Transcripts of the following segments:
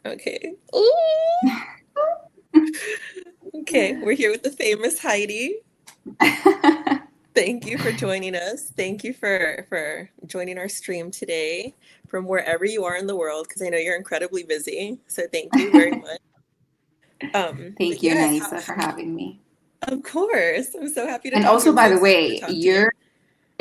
Okay. Ooh. Okay, we're here with the famous Heidi. Thank you for joining us. Thank you for joining our stream today from wherever you are in the world, because I know you're incredibly busy. So thank you very much. But Thank you, yes, Naisa, for having me. of course. I'm so happy to And talk to you. also, I'm by so the excited to way, talk to you. you're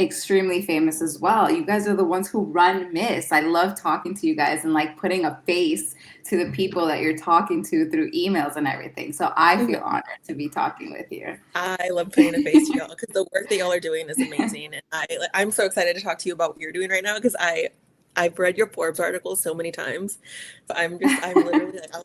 extremely famous as well. You guys are the ones who run Miss. I love talking to you guys and like putting a face to the people that you're talking to through emails and everything. So I feel honored to be talking with you. I love putting a face to y'all because the work that y'all are doing is amazing, and I'm so excited to talk to you about what you're doing right now because I've read your Forbes article so many times, so I'm literally like I'll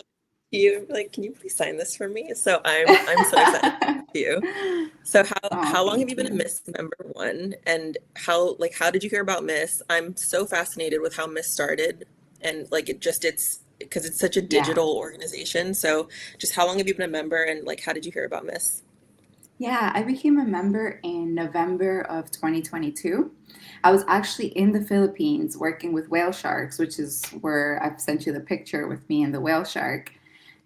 you like can you please sign this for me? So I'm so excited to talk to you. So Oh, how long have you thank been a you. Miss member one, and how did you hear about Miss? I'm so fascinated with how Miss started, and like it's because it's such a Yeah. digital organization. So just how long have you been a member, and like how did you hear about Miss? Yeah, I became a member in November of 2022. I was actually in the Philippines working with whale sharks, which is where I've sent you the picture with me and the whale shark.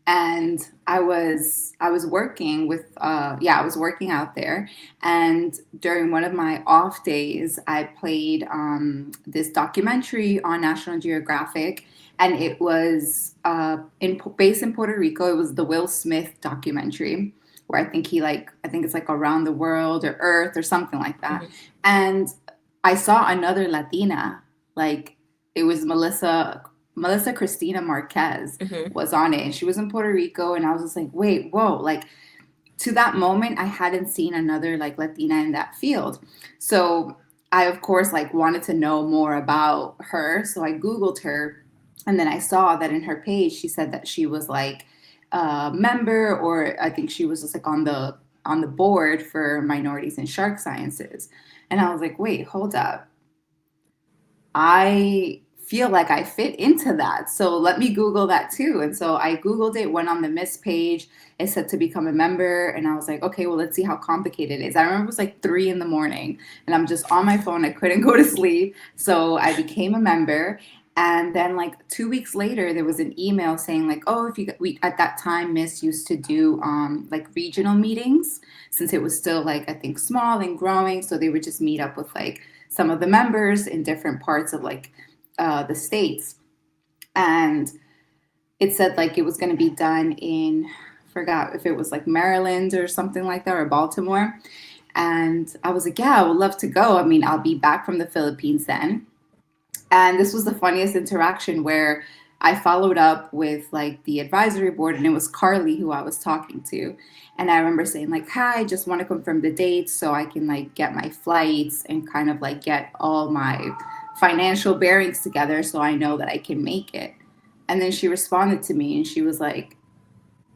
And I was working with I was working out there, and during one of my off days I played this documentary on National Geographic, and it was based in Puerto Rico. It was the Will Smith documentary where I think it's like Around the World or Earth or something like that. Mhm. And I saw another Latina, like it was Melissa Cristina Marquez Mhm. was on it, and she was in Puerto Rico, and I was just like, wait, whoa, like to that moment I hadn't seen another like Latina in that field. So I of course like wanted to know more about her, so I googled her, and then I saw that in her page she said that she was like a member, or I think she was just like on the board for minorities in shark sciences. And I was like, wait, hold up, I feel like I fit into that. So let me Google that too. And so I Googled it, went on the Miss page. It said to become a member. And I was like, okay, well, let's see how complicated it is. I remember it was like 3 in the morning and I'm just on my phone. I couldn't go to sleep. So I became a member. And then like 2 weeks later, there was an email saying like, oh, if you we at that time Miss used to do like regional meetings, since it was still like I think small and growing. So they would just meet up with like some of the members in different parts of like the states. And it said like it was going to be done in, forgot if it was like Maryland or something like that, or Baltimore. And I was like, yeah, I would love to go. I mean, I'll be back from the Philippines then. And this was the funniest interaction where I followed up with like the advisory board, and it was Carly who I was talking to. And I remember saying like, hi, just want to confirm the dates so I can like get my flights and kind of like get all my financial bearings together so I know that I can make it. And then she responded to me and she was like,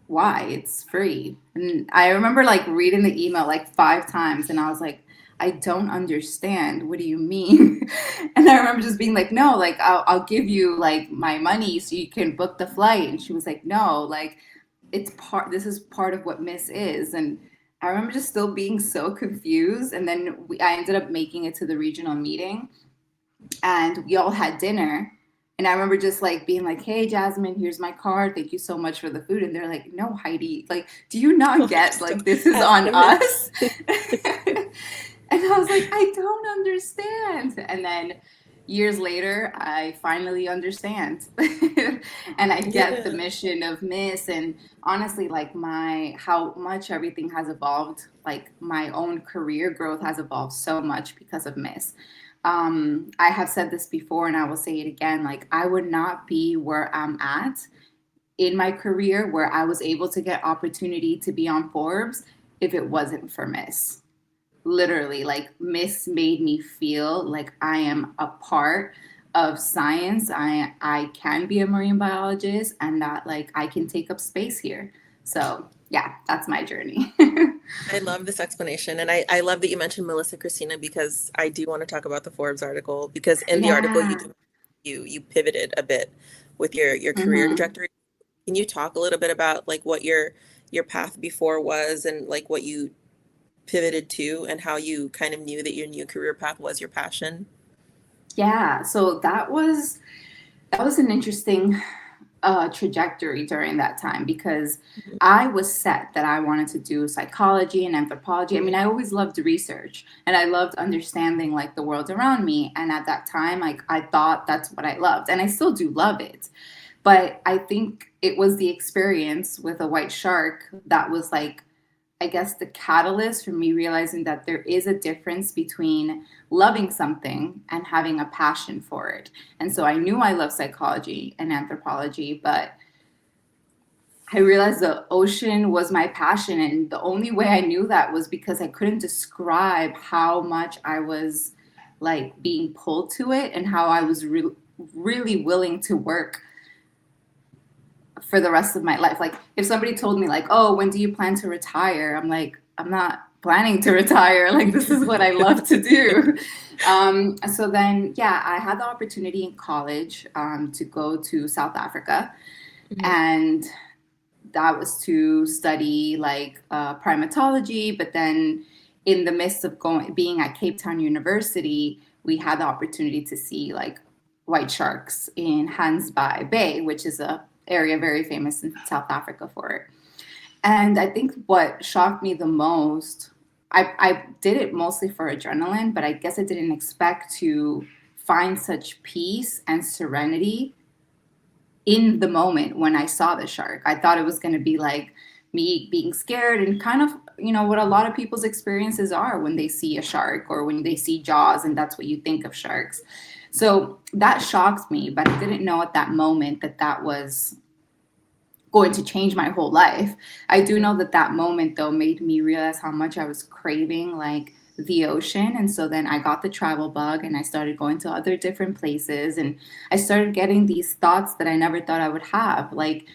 why? It's free. And I remember like reading the email like 5 times, and I was like, I don't understand. What do you mean? And I remember just being like, no, like I'll give you like my money so you can book the flight. And she was like, no, like this is part of what Miss is. And I remember just still being so confused. And then I ended up making it to the regional meeting, and we all had dinner. And I remember just like being like, hey, Jasmine, here's my card. Thank you so much for the food. And they're like, no, Heidi, like, do you not Oh, I'm get so like this is on adamant. us? And I was like, I don't understand. And then years later, I finally understand. And I get the Yeah. mission of Miss. And honestly, like how much everything has evolved, like my own career growth has evolved so much because of Miss. I have said this before and I will say it again. Like, I would not be where I'm at in my career, where I was able to get opportunity to be on Forbes, if it wasn't for Miss. Literally, like, Miss made me feel like I am a part of science. I can be a marine biologist, and that like I can take up space here. So yeah, that's my journey. I love this explanation. And I love that you mentioned Melissa Christina because I do want to talk about the Forbes article because in the article Yeah. you pivoted a bit with your career Hmm. trajectory. Can you talk a little bit about like what your path before was and like what you pivoted to and how you kind of knew that your new career path was your passion? Yeah. So that was an interesting trajectory during that time because I was set that I wanted to do psychology and anthropology. I mean, I always loved research and I loved understanding like the world around me. And at that time, like I thought that's what I loved, and I still do love it. But I think it was the experience with a white shark that was like, I guess, the catalyst for me realizing that there is a difference between loving something and having a passion for it. And so I knew I loved psychology and anthropology, but I realized the ocean was my passion. And the only way I knew that was because I couldn't describe how much I was like being pulled to it and how I was really willing to work for the rest of my life. Like if somebody told me like, oh, when do you plan to retire? I'm like, I'm not planning to retire. Like this is what I love to do. So then, yeah, I had the opportunity in college to go to South Africa. And that was to study like primatology. But then in the midst of being at Cape Town University, we had the opportunity to see like white sharks in Hansby Bay, which is a area very famous in South Africa for it. And I think what shocked me the most, I did it mostly for adrenaline, but I guess I didn't expect to find such peace and serenity in the moment when I saw the shark. I thought it was going to be like me being scared and kind of, you know, what a lot of people's experiences are when they see a shark or when they see Jaws, and that's what you think of sharks. So that shocked me, but I didn't know at that moment that that was going to change my whole life. I do know that that moment, though, made me realize how much I was craving like the ocean. And so then I got the travel bug and I started going to other different places. And I started getting these thoughts that I never thought I would have. Like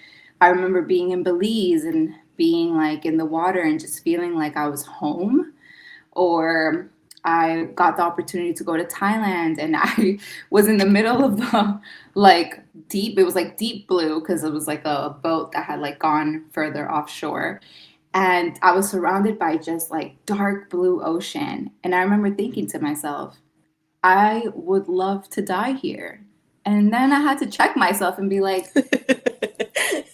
I remember being in Belize and being like in the water and just feeling like I was home. Or I got the opportunity to go to Thailand and I was in the middle of the like it was like deep blue because it was like a boat that had like gone further offshore. And I was surrounded by just like dark blue ocean. And I remember thinking to myself, I would love to die here. And then I had to check myself and be like,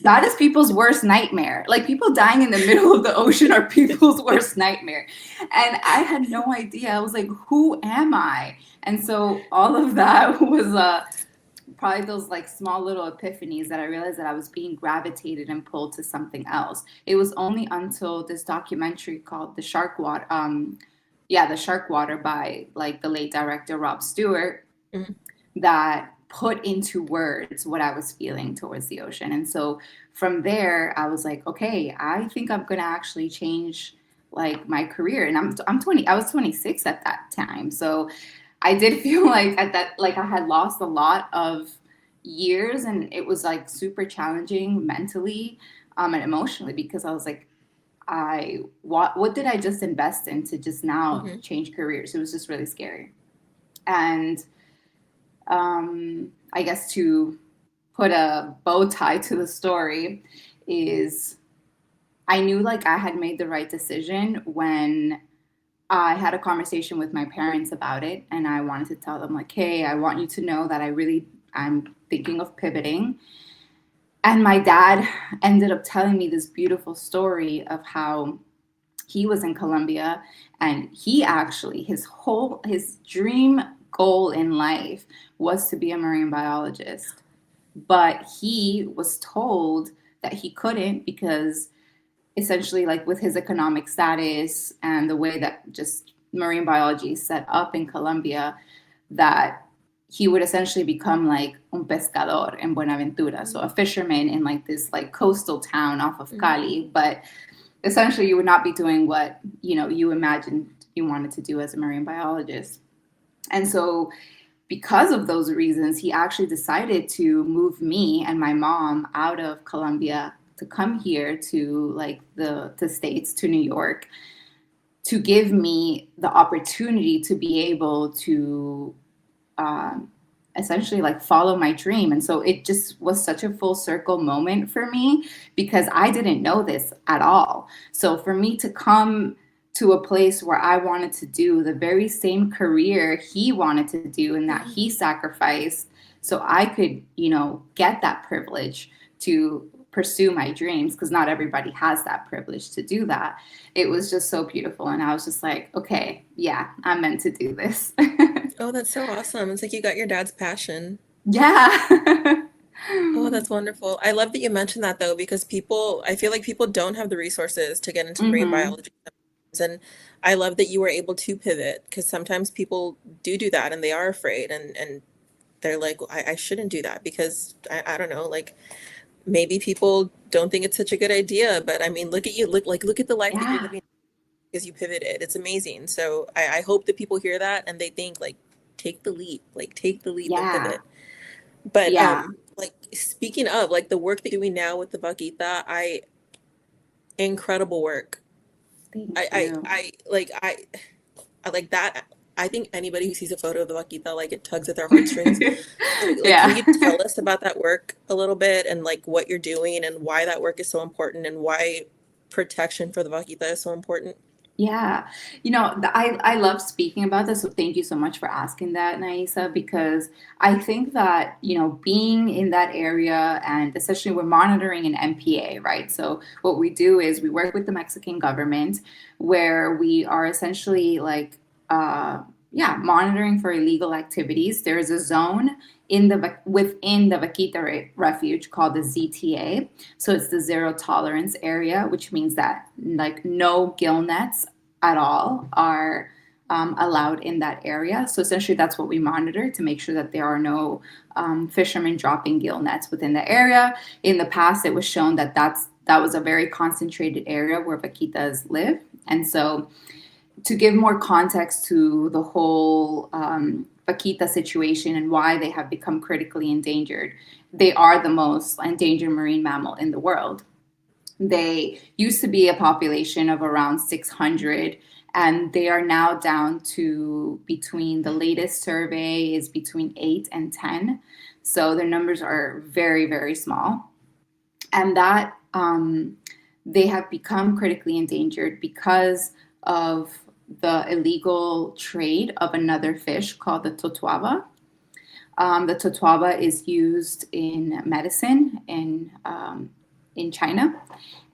that is people's worst nightmare. Like people dying in the middle of the ocean are people's worst nightmare. And I had no idea. I was like, who am I? And so all of that was probably those like small little epiphanies that I realized that I was being gravitated and pulled to something else. It was only until this documentary called The Shark Water, The Shark Water by like the late director Rob Stewart, that put into words what I was feeling towards the ocean. And so from there, I was like, okay, I think I'm going to actually change like my career. And I'm 20, I was 26 at that time. So I did feel like at that, like I had lost a lot of years and it was like super challenging mentally and emotionally because I was like, what did I just invest in to just now change careers? It was just really scary. And I guess to put a bow tie to the story is I knew like I had made the right decision when I had a conversation with my parents about it. And I wanted to tell them like, hey, I want you to know that I'm thinking of pivoting. And my dad ended up telling me this beautiful story of how he was in Colombia and he actually, his dream goal in life was to be a marine biologist. But he was told that he couldn't because essentially like with his economic status and the way that just marine biology is set up in Colombia, that he would essentially become like un pescador en Buenaventura. So a fisherman in like this like coastal town off of Cali, but essentially you would not be doing what, you know, you imagined you wanted to do as a marine biologist. And so because of those reasons, he actually decided to move me and my mom out of Colombia to come here to like the States, to New York, to give me the opportunity to be able to essentially like follow my dream. And so it just was such a full circle moment for me because I didn't know this at all. So for me to come to a place where I wanted to do the very same career he wanted to do and that he sacrificed so I could, you know, get that privilege to pursue my dreams, because not everybody has that privilege to do that. It was just so beautiful. And I was just like, okay, yeah, I'm meant to do this. Oh, that's so awesome. It's like you got your dad's passion. Yeah. Oh, that's wonderful. I love that you mentioned that though, because people, I feel like people don't have the resources to get into marine Hmm. biology. And I love that you were able to pivot because sometimes people do that and they are afraid and they're like, I shouldn't do that because I don't know, like maybe people don't think it's such a good idea. But I mean, look at you, look at the life that you're Yeah. living because you pivoted. It's amazing. So I hope that people hear that and they think like, take the leap and Yeah. pivot. But Yeah. like speaking of like the work that you're doing now with the vaquita, incredible work. Thank I you. I like I like that. I think anybody who sees a photo of the vaquita, like it tugs at their heartstrings. So like can Yeah. you tell us about that work a little bit and like what you're doing and why that work is so important and why protection for the vaquita is so important? Yeah, I love speaking about this, so thank you so much for asking that, Naisa, because I think that, being in that area, and especially we're monitoring an MPA, right? So what we do is we work with the Mexican government, where we are essentially like, yeah, monitoring for illegal activities. There is a zone within the Vaquita refuge called the ZTA. So it's the zero tolerance area, which means that like no gill nets at all are allowed in that area. So essentially, that's what we monitor to make sure that there are no fishermen dropping gill nets within the area. In the past, it was shown that that was a very concentrated area where vaquitas live, and so to give more context to the whole vaquita situation and why they have become critically endangered, they are the most endangered marine mammal in the world. They used to be a population of around 600, and they are now down to, between the latest survey is between 8 and 10. So their numbers are very, very small. And that they have become critically endangered because of the illegal trade of another fish called the totuaba. The totuaba is used in medicine in China,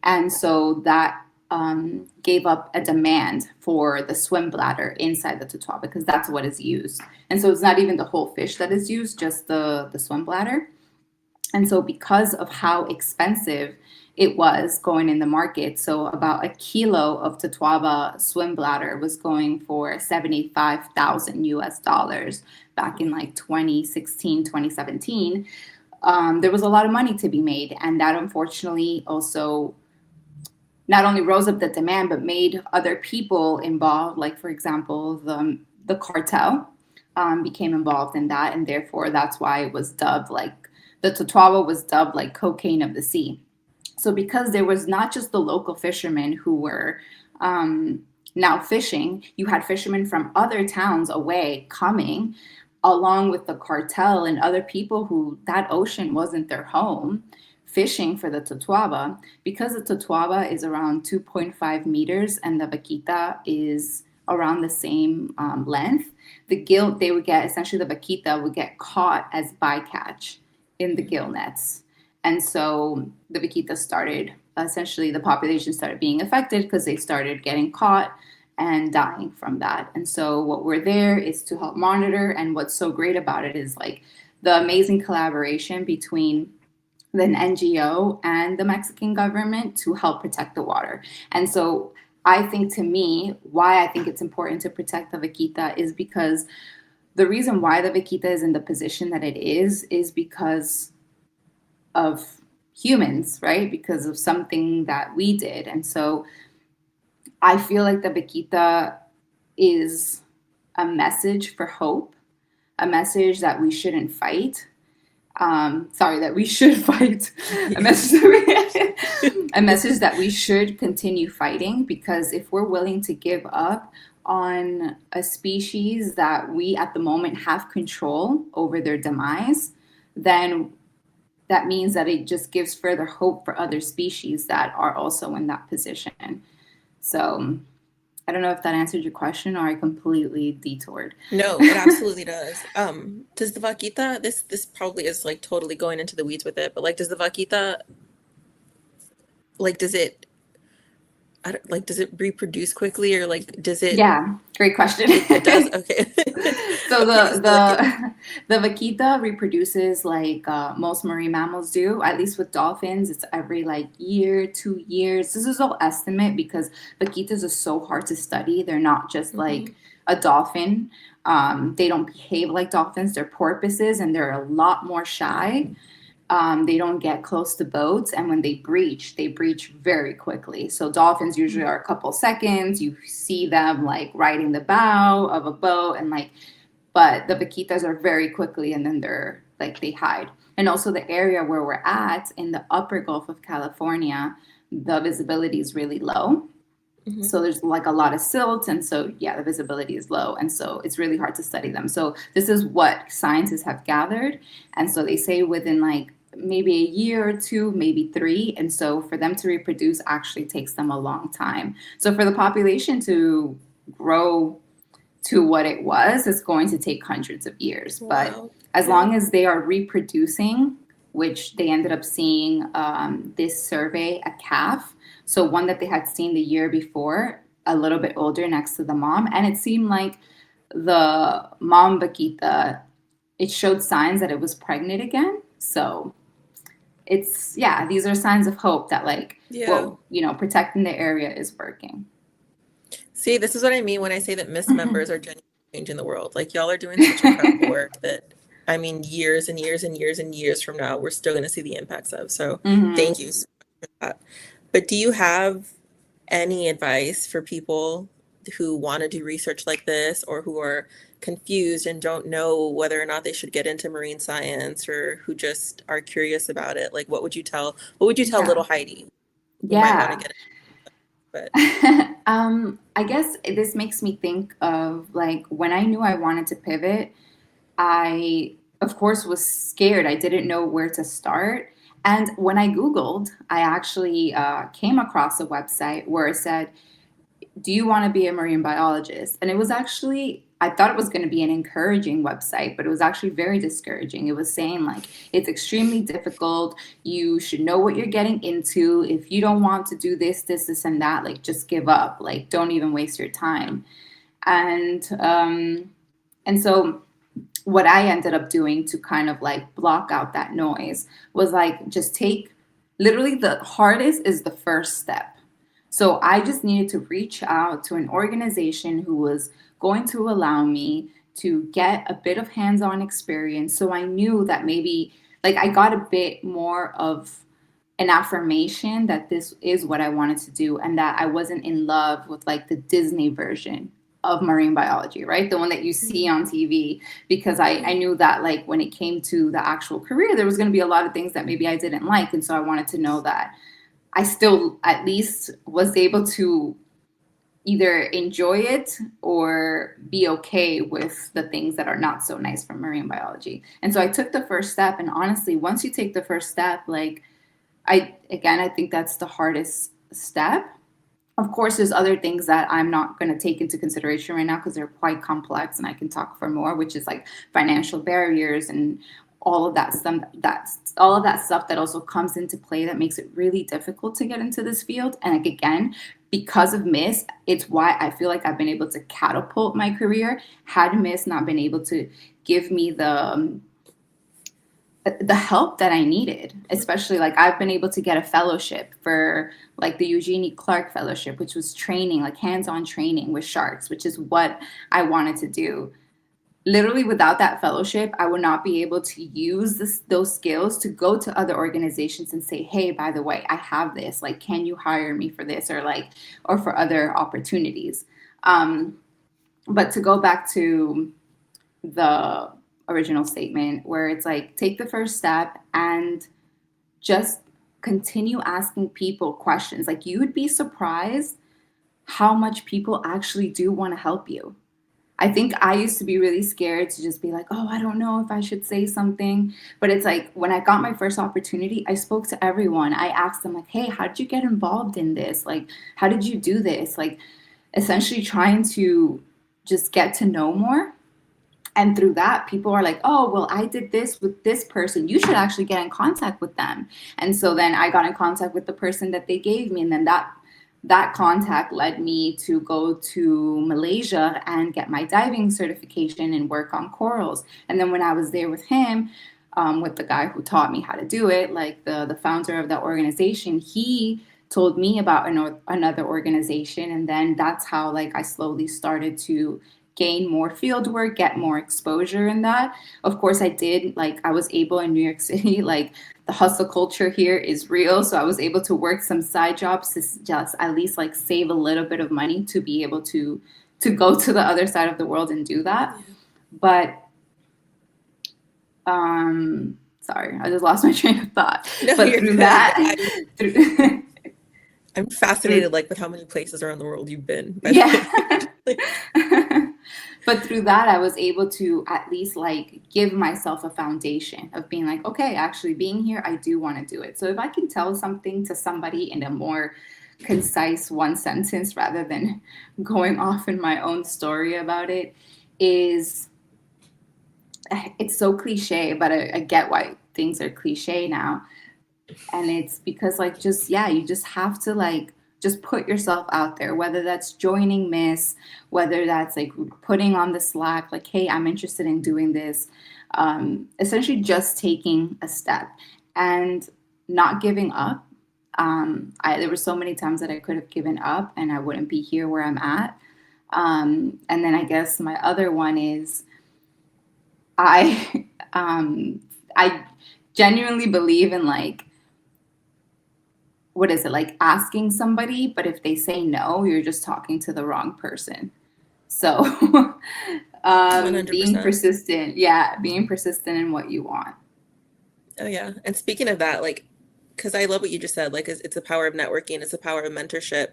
and so that gave up a demand for the swim bladder inside the totuaba, because that's what is used. And so it's not even the whole fish that is used, just the swim bladder. And so, because of how expensive it was going in the market, so about a kilo of Tatuaba swim bladder was going for 75,000 US dollars back in like 2016, 2017. There was a lot of money to be made. And that unfortunately also not only rose up the demand, but made other people involved, like, for example, the cartel became involved in that. And therefore, that's why it was dubbed like the Totuaba was dubbed like cocaine of the sea. So, because there was not just the local fishermen who were now fishing, you had fishermen from other towns away coming, along with the cartel and other people who that ocean wasn't their home, fishing for the Totuaba. Because the Totuaba is around 2.5 meters and the Vaquita is around the same length, the gill, they would get, essentially the Vaquita would get caught as bycatch in the gill nets. And so the vaquita started, essentially, the population started being affected because they started getting caught and dying from that. And so what we're there is to help monitor. And what's so great about it is like the amazing collaboration between an NGO and the Mexican government to help protect the water. And so I think, to me, why I think it's important to protect the vaquita is because the reason why the vaquita is in the position that it is because of humans, right? Because of something that we did. And so I feel like the Vaquita is a message for hope, a message that we shouldn't fight. Sorry, that we should fight. A message that a message that we should continue fighting, because if we're willing to give up on a species that we at the moment have control over their demise, then that means that it just gives further hope for other species that are also in that position. So I don't know if that answered your question or I completely detoured. No, it absolutely does. Does the vaquita, this probably is like totally going into the weeds with it, but like does the vaquita like does it I don't, like does it reproduce quickly or like does it Yeah, great question. it does? Okay. So Okay, so like it the vaquita reproduces like most marine mammals do. At least with dolphins, it's every like year, 2 years. This is all estimate because vaquitas are so hard to study. They're not just like Mhm. a dolphin. They don't behave like dolphins. They're porpoises, and they're a lot more shy. They don't get close to boats, and when they breach very quickly. So dolphins usually are a couple seconds. You see them like riding the bow of a boat, and like, but the vaquitas are very quickly, and then they're like they hide. And also the area where we're at in the upper Gulf of California, the visibility is really low. Mhm. So there's like a lot of silt, and so yeah, the visibility is low, and so it's really hard to study them. So this is what scientists have gathered, and so they say within like maybe a year or two, maybe three, and so for them to reproduce actually takes them a long time. So for the population to grow to what it was, it's going to take hundreds of years. But Wow. as Okay. long as they are reproducing, which they ended up seeing this survey, a calf, so one that they had seen the year before, a little bit older next to the mom, and it seemed like the mom vaquita, it showed signs that it was pregnant again. So it's, yeah, these are signs of hope that like Yeah. what, protecting the area is working. See, this is what I mean when I say that Miss members are genuinely changing the world. Like y'all are doing such incredible work that I mean years and years and years and years from now we're still going to see the impacts of. So Hmm. thank you so much for that. But do you have any advice for people who want to do research like this or who are confused and don't know whether or not they should get into marine science or who just are curious about it? Like what would you tell Yeah. little Heidi who might want to Yeah. get into it? But I guess this makes me think of like when I knew I wanted to pivot, I, of course, was scared. I didn't know where to start. And when I Googled, I actually came across a website where it said, do you want to be a marine biologist? And it was actually, I thought it was going to be an encouraging website, but it was actually very discouraging. It was saying, like, it's extremely difficult. You should know what you're getting into. If you don't want to do this, and that, like, just give up. Like, don't even waste your time. And so what I ended up doing to kind of like block out that noise was like just take, literally the hardest is the first step. So I just needed to reach out to an organization who was going to allow me to get a bit of hands-on experience. So I knew that maybe like I got a bit more of an affirmation that this is what I wanted to do and that I wasn't in love with like the Disney version of marine biology, right? The one that you see on TV, because I mhm. knew that like when it came to the actual career, there was going to be a lot of things that maybe I didn't like. And so I wanted to know that I still at least was able to either enjoy it or be okay with the things that are not so nice from marine biology. And so I took the first step. And honestly, once you take the first step, like I think that's the hardest step. Of course, there's other things that I'm not going to take into consideration right now because they're quite complex and I can talk for more, which is like financial barriers and all of that stuff. That's all of that stuff that also comes into play that makes it really difficult to get into this field. And like again, because of Miss, it's why I feel like I've been able to catapult my career. Had Miss not been able to give me the help that I needed, especially like I've been able to get a fellowship for like the Eugenie Clark Fellowship, which was training, like hands-on training with sharks, which is what I wanted to do. Literally, without that fellowship, I would not be able to use those skills to go to other organizations and say, hey, by the way, I have this. Like, can you hire me for this or like, or for other opportunities? Um, but to go back to the original statement where it's like take the first step and just continue asking people questions. Like you would be surprised how much people actually do want to help you. I think I used to be really scared to just be like, oh, I don't know if I should say something. But it's like when I got my first opportunity, I spoke to everyone. I asked them like, hey, how did you get involved in this? Like, how did you do this? Like, essentially trying to just get to know more. And through that, people are like, oh, well, I did this with this person. You should actually get in contact with them. And so then I got in contact with the person that they gave me. And then that contact led me to go to Malaysia and get my diving certification and work on corals. And then when I was there with him, with the guy who taught me how to do it, like the founder of that organization, he told me about another organization. And then that's how like I slowly started to gain more field work, get more exposure in that. Of course, I did, like, I was able in New York City, like, the hustle culture here is real. So I was able to work some side jobs to just at least like save a little bit of money to be able to go to the other side of the world and do that. But sorry, I just lost my train of thought. No, But you're through good. that, through, I'm fascinated like with how many places around the world you've been, by the yeah. way. But through that, I was able to at least like give myself a foundation of being like, okay, actually being here, I do want to do it. So if I can tell something to somebody in a more concise one sentence rather than going off in my own story about it, is it's so cliche, but I get why things are cliche now. And it's because like just yeah, you just have to like just put yourself out there, whether that's joining Miss, whether that's like putting on the Slack like, hey, I'm interested in doing this. Essentially just taking a step and not giving up. There were so many times that I could have given up and I wouldn't be here where I'm at. And then I guess my other one is I I genuinely believe in like, what is it, like asking somebody, but if they say no, you're just talking to the wrong person. So being 100%. persistent, yeah, being persistent in what you want. Oh yeah. And speaking of that, like, because I love what you just said, like it's the power of networking, it's the power of mentorship.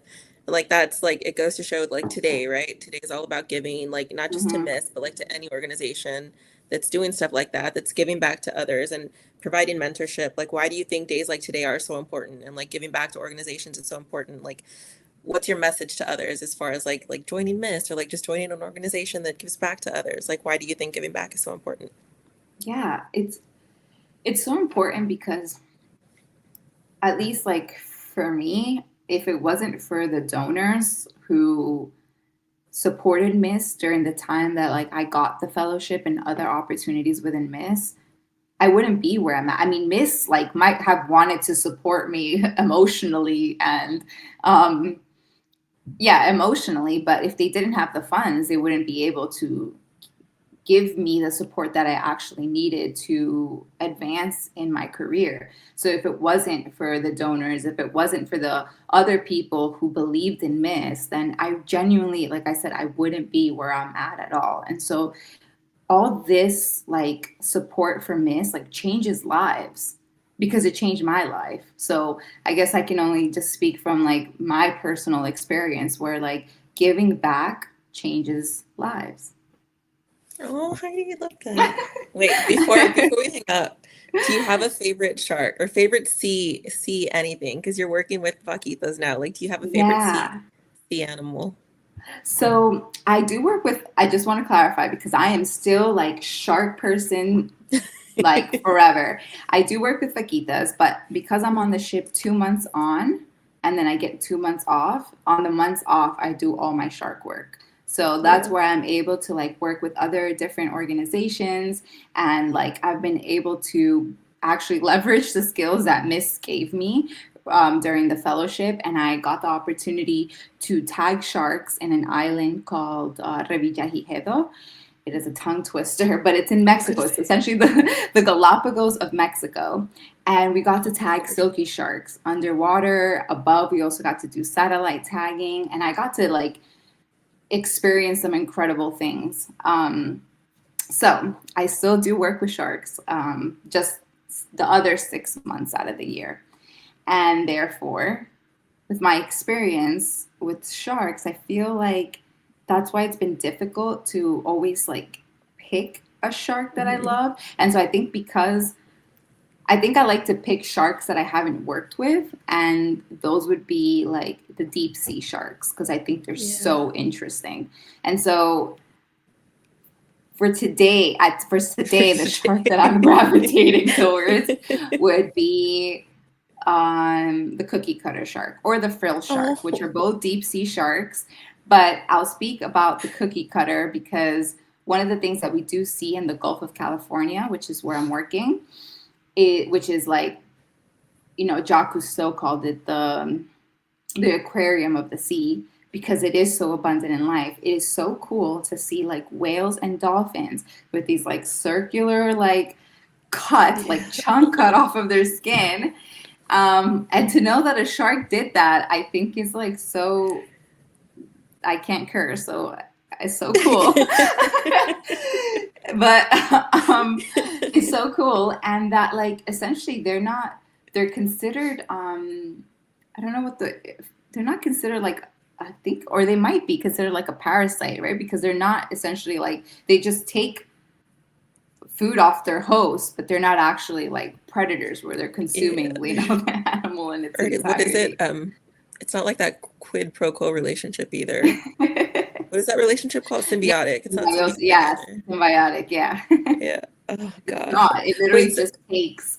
Like that's like it goes to show like today, right? Today is all about giving, like not just to Hmm. Miss, but like to any organization that's doing stuff like that, that's giving back to others and providing mentorship. Like why do you think days like today are so important and like giving back to organizations is so important? Like what's your message to others as far as like joining Miss or like just joining an organization that gives back to others? Like why do you think giving back is so important? Yeah, it's so important because at least like for me, if it wasn't for the donors who supported Miss during the time that like I got the fellowship and other opportunities within Miss, I wouldn't be where I'm at. I mean, Miss like might have wanted to support me emotionally and um yeah, emotionally, but if they didn't have the funds, they wouldn't be able to give me the support that I actually needed to advance in my career. So if it wasn't for the donors, if it wasn't for the other people who believed in Miss, then I genuinely, like I said, I wouldn't be where I'm at all. And so all this like support from Miss like changes lives because it changed my life. So I guess I can only just speak from like my personal experience where like giving back changes lives. Oh, Heidi, I love that. Wait, before we hang up, do you have a favorite shark or favorite sea anything? Because you're working with vaquitas now. Like, do you have a favorite Yeah. sea animal? So I do work with, I just want to clarify because I am still like shark person like forever. I do work with vaquitas, but because I'm on the ship 2 months on and then I get 2 months off, on the months off, I do all my shark work. So that's Yeah. where I'm able to like work with other different organizations and like I've been able to actually leverage the skills that Miss gave me during the fellowship, and I got the opportunity to tag sharks in an island called Revillagigedo. It is a tongue twister, but it's in What Mexico. is It's essentially the Galapagos of Mexico. And we got to tag it? silky sharks underwater, above. We also got to do satellite tagging, and I got to like experience some incredible things. So I still do work with sharks, just the other 6 months out of the year. And therefore, with my experience with sharks, I feel like that's why it's been difficult to always like pick a shark that I Mhm. love. And so I think because I think I like to pick sharks that I haven't worked with, and those would be like the deep sea sharks because I think they're Yeah. so interesting. And so for today, the shark that I'm gravitating towards would be the cookie cutter shark or the frill shark, which are Oh, both deep sea sharks. But I'll speak about the cookie cutter because one of the things that we do see in the Gulf of California, which is where I'm working, which is like, Jacques Cousteau called it the aquarium of the sea because it is so abundant in life. It is so cool to see like whales and dolphins with these like circular like yeah. chunk cut off of their skin. And to know that a shark did that, I think is like so. I can't curse, so it's so cool. But it's so cool, and that like essentially they're considered I don't know what they're not considered like, I think, or they might be considered like a parasite, right? Because they're not essentially like, they just take food off their host, but they're not actually like predators where they're Yeah. consuming, the animal in its Or what is it? entirety. It's not like that quid pro quo relationship either. What is that relationship called? Yeah, Symbiotic. It's not symbiotic yes, either. symbiotic, yeah. Yeah. Oh It's gosh. not. It literally Wait, so just takes.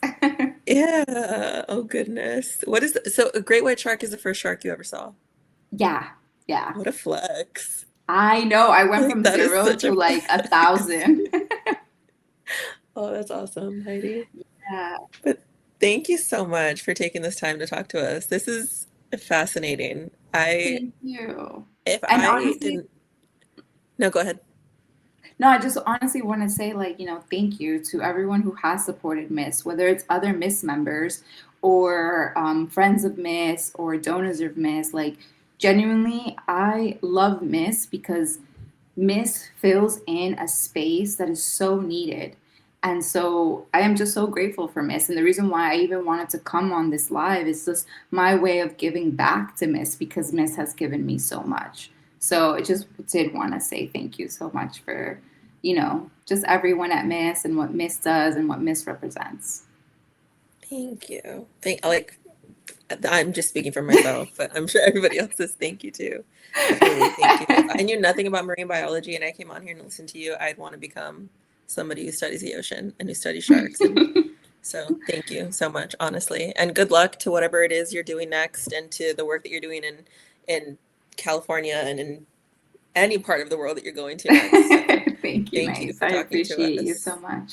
yeah. Oh goodness. So a great white shark is the first shark you ever saw. Yeah, yeah. What a flex. I know. I went Like from that is 0 such to a like flex. 1,000. Oh, that's awesome, Heidi. Yeah, But thank you so much for taking this time to talk to us. This is fascinating. thank you. If And I honestly, didn't, no, go ahead. no, I just honestly want to say, like, thank you to everyone who has supported Miss, whether it's other Miss members or friends of Miss or donors of Miss. Like, genuinely, I love Miss because Miss fills in a space that is so needed. And so I am just so grateful for Miss. And the reason why I even wanted to come on this live is just my way of giving back to Miss because Miss has given me so much. So I just did want to say thank you so much for, just everyone at Miss and what Miss does and what Miss represents. Thank you. I'm just speaking for myself, but I'm sure everybody else says thank you too. Truly, thank you. If I knew nothing about marine biology and I came on here and listened to you, I'd want to become somebody who studies the ocean and who studies sharks. And so thank you so much, honestly. And good luck to whatever it is you're doing next and to the work that you're doing in California and in any part of the world that you're going to next. So Thank you, thank you Nice. for I talking to appreciate you so us. much.